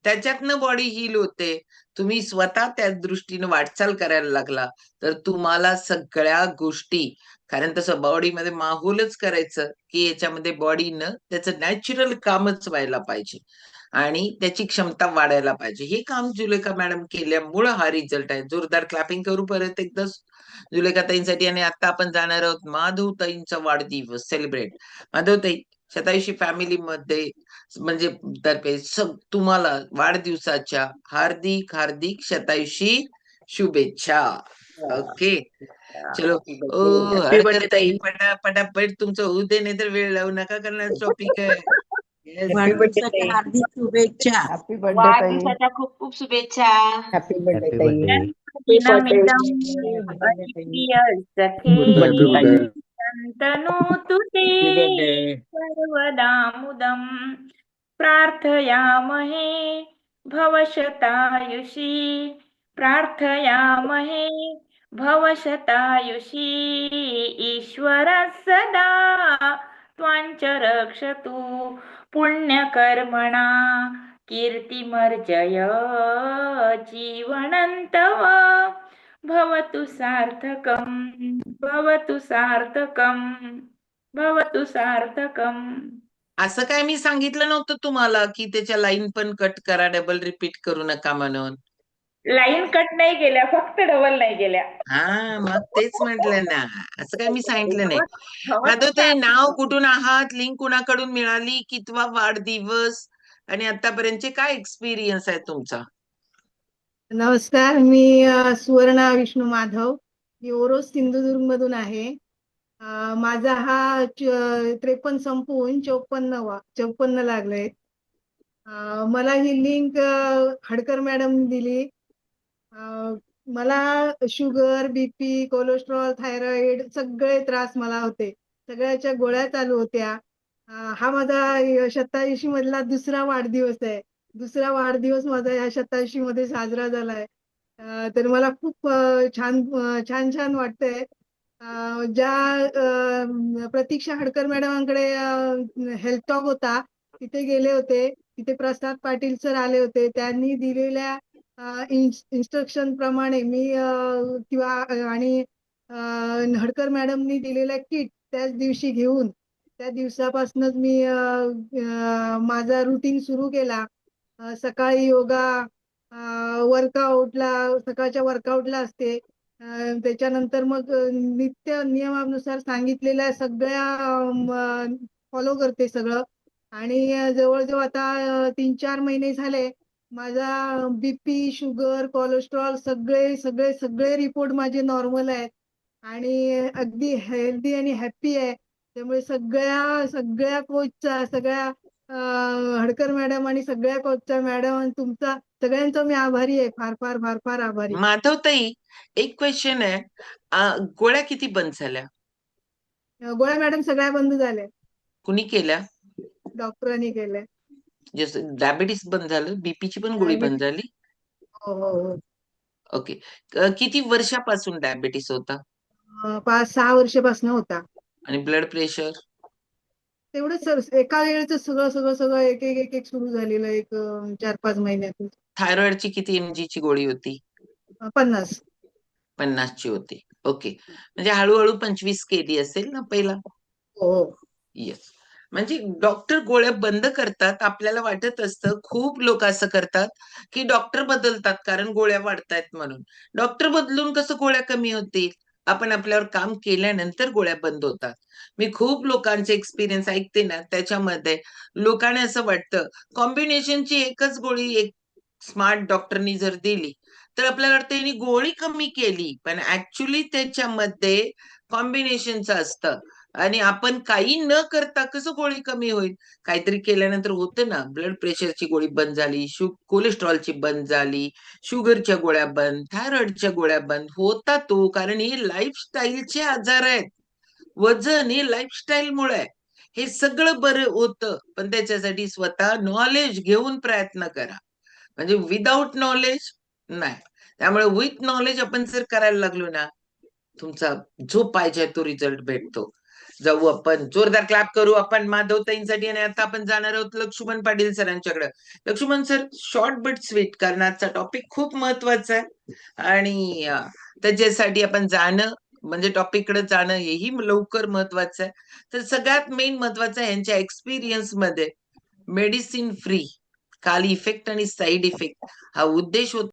त्याच्यातनं body heal होते. तुम्ही स्वतः त्या दृष्टीने वाटचाल करायला लागला तर तुम्हाला सगळ्या गोष्टी, कारण तसं बॉडीमध्ये माहोलच करायचं की याच्यामध्ये बॉडीनं त्याचं नॅचरल कामच व्हायला पाहिजे आणि त्याची क्षमता वाढायला पाहिजे. हे काम जुलेखा मॅडम केल्यामुळं हा रिझल्ट आहे. जोरदार क्लॅपिंग करू परत एकदा जुलेखा ताईंसाठी. आणि आता आपण जाणार आहोत माधव ताईंचा वाढदिवस सेलिब्रेट. माधव ताई, शतायुषी फॅमिलीमध्ये म्हणजे तर्फे तुम्हाला वाढदिवसाच्या हार्दिक हार्दिक शतायुषी शुभेच्छा. ओके, चलो. हॅपी ओ बर्थडे, हॅपी हडकर बर्थडे ताई, ताई. पटापट तुमचं होऊ दे, नाही तर वेळ लावू नका, करणार टॉपिक आहे. येस. हॅपी बर्थडे वाढदिवसाच्या ताई. हार्दिक शुभेच्छा. हॅपी बर्थडे ताई. वाढदिवसाच्या खूप खूप शुभेच्छा. हॅपी बर्थडे हॅपी ताई. बर्थडे. दिनमिदं हॅपी बर्थडे ताई. प्रिय सखे गुड बर्थडे ताई. Shantanu तुते happy birthday. सर्वदा मुदं प्रार्थयामहे भवशतायुषी प्रार्थयामहे भवशतायुषी ईश्वरः सदा त्वाञ्च रक्षतु पुण्यकर्मणा कीर्तिमर्जय जीवनन्तव भवतु सार्थकं भवतु सार्थकं भवतु सार्थकं. असं काय मी सांगितलं नव्हतं तुम्हाला की त्याच्या लाईन पण कट करा, डबल रिपीट करू नका म्हणून? लाईन कट नाही केल्या, फक्त डबल नाही केल्या. हा, मग तेच म्हटलं ना. असं काय मी सांगितलं नाही. भवतु माधव ताई, नाव सार्थकं. कुठून आहात, लिंक कुणाकडून मिळाली, कितवा वाढदिवस आणि आतापर्यंतचे काय एक्सपिरियन्स आहे तुमचा? नमस्कार, मी सुवर्णा विष्णू माधव. मी ओरोस सिंधुदुर्ग मधून आहे. माझा हा 53 संपवून 54 लागले. मला ही लिंक हडकर मॅडम दिली. मला शुगर, बीपी, कोलेस्ट्रॉल, थायरॉइड सगळे त्रास मला होते. सगळ्याच्या गोळ्या चालू होत्या. हा माझा 87 मधला दुसरा वाढदिवस आहे. दुसरा वाढदिवस माझा या 87 मध्ये साजरा झालाय. तर मला खूप छान वाटतंय. ज्या प्रतीक्षा हडकर मॅडमांकडे हेल्थ टॉक होता तिथे गेले होते. तिथे प्रसाद पाटील सर आले होते. त्यांनी दिलेल्या इन्स्ट्रक्शन प्रमाणे मी किंवा आणि हडकर मॅडमनी दिलेल्या किट त्याच दिवशी घेऊन त्या दिवसापासूनच मी माझा रुटीन सुरू केला. सकाळी योगा वर्कआउटला, सकाळच्या वर्कआउटला असते. त्याच्यानंतर मग नित्य नियमानुसार सांगितलेल्या सगळ्या फॉलो करते सगळं. आणि जवळजवळ आता 3-4 महिने झाले माझा बीपी, शुगर, कोलेस्ट्रॉल सगळे सगळे सगळे रिपोर्ट माझे नॉर्मल आहेत आणि अगदी हेल्दी आणि हॅप्पी आहे. त्यामुळे सगळ्या सगळ्या कोचचा, सगळ्या हडकर मॅडम आणि सगळ्या कोचचा मॅडम आणि तुमचा सगळ्यांचा मी आभारी आहे. फार फार फार फार आभारी. माधव ताई, एक क्वेश्चन आहे. गोळ्या किती बंद झाल्या? गोळ्या मॅडम सगळ्या बंद झाल्या. कुणी केल्या? डॉक्टरांनी केल्या. जसं डायबिटीस बंद झालं, बीपीची पण गोळी बंद डायबिटीज. झाली? हो हो हो. ओके. किती वर्षापासून डायबिटीस होता? 5-6 वर्षापासून होता. आणि ब्लड प्रेशर? तेवढंच सर, एका वेळेच सगळं सगळं सगळं एक एक एक एक सुरू झालेलं एक 4-5 महिन्यातून. थायरॉइडची किती एमजीची गोळी होती? 50. 50 ची होती. ओके, म्हणजे हळूहळू 25 केली असेल ना पहिला? हो. येस. म्हणजे डॉक्टर गोळ्या बंद करतात. आपल्याला वाटत असतं, खूप लोक असं करतात की डॉक्टर बदलतात कारण गोळ्या वाढतायत म्हणून. डॉक्टर बदलून कसं गोळ्या कमी होतील? आपण आपल्यावर काम केल्यानंतर गोळ्या बंद होतात. मी खूप लोकांचे एक्सपिरियन्स ऐकते ना, त्याच्यामध्ये लोकांना असं वाटतं कॉम्बिनेशनची एकच गोळी एक स्मार्ट डॉक्टरनी जर दिली तर आपल्याला वाटतं यांनी गोळी कमी केली, पण ऍक्च्युली त्याच्यामध्ये कॉम्बिनेशनचं असतं. आणि आपण काही न करता कसं गोळी कमी होईल? काहीतरी केल्यानंतर होतं ना. ब्लड प्रेशरची गोळी बंद झाली, कोलेस्ट्रॉलची बंद झाली, शुगरच्या गोळ्या बंद, थायरॉइडच्या गोळ्या बंद होतात तो, कारण हे लाईफस्टाईलचे आजार आहेत. वजन हे लाईफस्टाईल मुळे आहे. हे सगळं बरं होतं, पण त्याच्यासाठी स्वतः नॉलेज घेऊन प्रयत्न करा. म्हणजे विदाऊट नॉलेज नाही. त्यामुळे विथ नॉलेज आपण जर करायला लागलो ना, तुमचा जो पाहिजे तो रिझल्ट भेटतो. जाऊ आपण, जोरदार क्लॅप करू आपण माधवताईंसाठी. आणि आता आपण जाणार आहोत लक्ष्मण पाटील सरांच्याकडे. Laxman sir, short but sweet, कारण आजचा टॉपिक खूप महत्वाचा आहे आणि त्याच्यासाठी आपण जाणं म्हणजे टॉपिक कडे जाणं हेही लवकर महत्वाचं आहे. तर सगळ्यात मेन महत्वाचं आहे यांच्या एक्सपिरियन्स मध्ये मेडिसिन फ्री, खाली इफेक्ट आणि साईड इफेक्ट हा उद्देश होता.